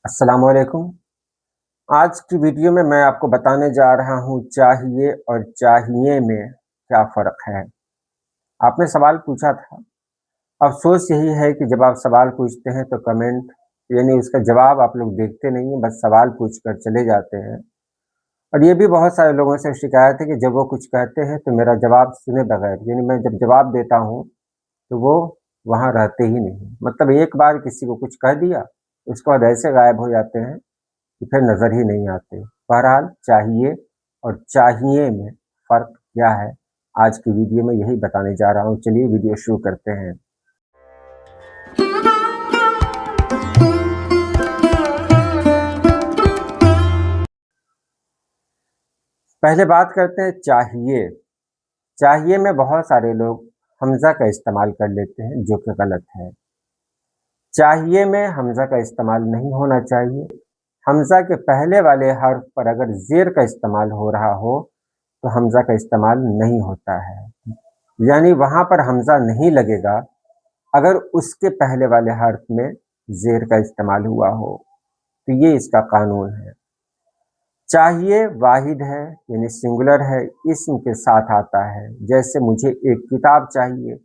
अस्सलाम वालेकुम। आज की वीडियो में मैं आपको बताने जा रहा हूँ चाहिए और चाहिए में क्या फ़र्क है। आपने सवाल पूछा था। अफ़सोस यही है कि जब आप सवाल पूछते हैं तो कमेंट यानी उसका जवाब आप लोग देखते नहीं हैं, बस सवाल पूछ कर चले जाते हैं। और ये भी बहुत सारे लोगों से शिकायत है कि जब वो कुछ कहते हैं तो मेरा जवाब सुने बगैर यानी मैं जब जवाब देता हूँ तो वो वहाँ रहते ही नहीं। मतलब एक बार किसी को कुछ कह दिया, उसके बाद ऐसे गायब हो जाते हैं कि फिर नज़र ही नहीं आते। बहरहाल चाहिए और चाहिए में फ़र्क क्या है, आज की वीडियो में यही बताने जा रहा हूँ। चलिए वीडियो शुरू करते हैं। पहले बात करते हैं चाहिए। चाहिए में बहुत सारे लोग हमज़ा का इस्तेमाल कर लेते हैं, जो कि गलत है। चाहिए में हमज़ा का इस्तेमाल नहीं होना चाहिए। हमज़ा के पहले वाले हर्फ पर अगर ज़ेर का इस्तेमाल हो रहा हो तो हमज़ा का इस्तेमाल नहीं होता है, यानी वहाँ पर हमज़ा नहीं लगेगा अगर उसके पहले वाले हर्फ में ज़ेर का इस्तेमाल हुआ हो। तो ये इसका कानून है। चाहिए वाहिद है यानी सिंगुलर है, इस्म के साथ आता है। जैसे मुझे एक किताब चाहिए,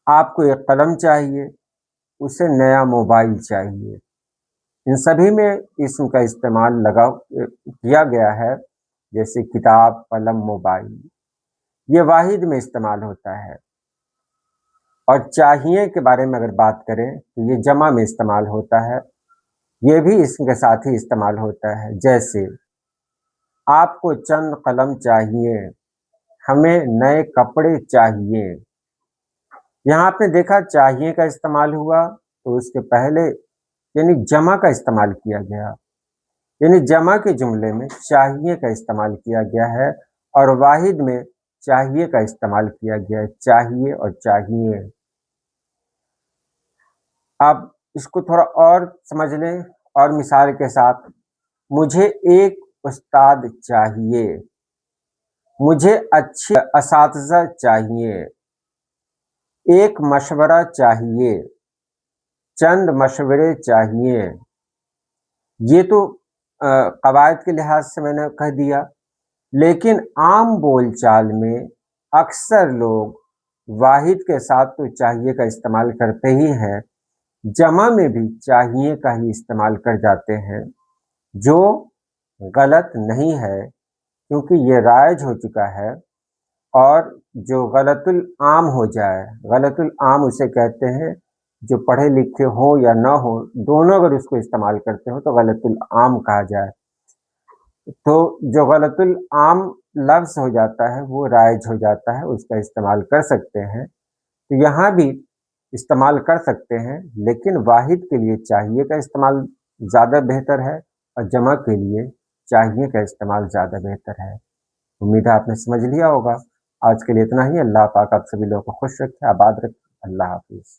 आपको एक कलम चाहिए, उसे नया मोबाइल चाहिए। इन सभी में इस्म का इस्तेमाल किया गया है, जैसे किताब, कलम, मोबाइल। ये वाहिद में इस्तेमाल होता है। और चाहिए के बारे में अगर बात करें तो ये जमा में इस्तेमाल होता है। ये भी इस्म के साथ ही इस्तेमाल होता है। जैसे आपको चंद कलम चाहिए, हमें नए कपड़े चाहिए। यहाँ आपने देखा चाहिए का इस्तेमाल हुआ तो उसके पहले यानी जमा का इस्तेमाल किया गया, यानी जमा के जुमले में चाहिए का इस्तेमाल किया गया है और वाहिद में चाहिए का इस्तेमाल किया गया है। चाहिए और चाहिए। अब इसको थोड़ा और समझ लें और मिसाल के साथ, मुझे एक उस्ताद चाहिए, मुझे अच्छे असातिज़ा चाहिए, एक मशवरा चाहिए, चंद मशवरे चाहिए। ये तो कवायद के लिहाज से मैंने कह दिया, लेकिन आम बोलचाल में अक्सर लोग वाहिद के साथ तो चाहिए का इस्तेमाल करते ही हैं, जमा में भी चाहिए का ही इस्तेमाल कर जाते हैं, जो गलत नहीं है क्योंकि ये राइज हो चुका है। और जो गलतुल आम हो जाए, गलतुल आम उसे कहते हैं जो पढ़े लिखे हो या ना हो, दोनों अगर उसको इस्तेमाल करते हो तो गलतुल आम कहा जाए। तो जो गलतुल आम लफ्ज़ हो जाता है वो राइज हो जाता है, उसका इस्तेमाल कर सकते हैं। तो यहाँ भी इस्तेमाल कर सकते हैं, लेकिन वाहिद के लिए चाहिए का इस्तेमाल ज़्यादा बेहतर है और जमा के लिए चाहिए का इस्तेमाल ज़्यादा बेहतर है। उम्मीद है आपने समझ लिया होगा। आज के लिए इतना ही। अल्लाह पाक आप सभी लोगों को खुश रखे, आबाद रखे। अल्लाह हाफ़िज़।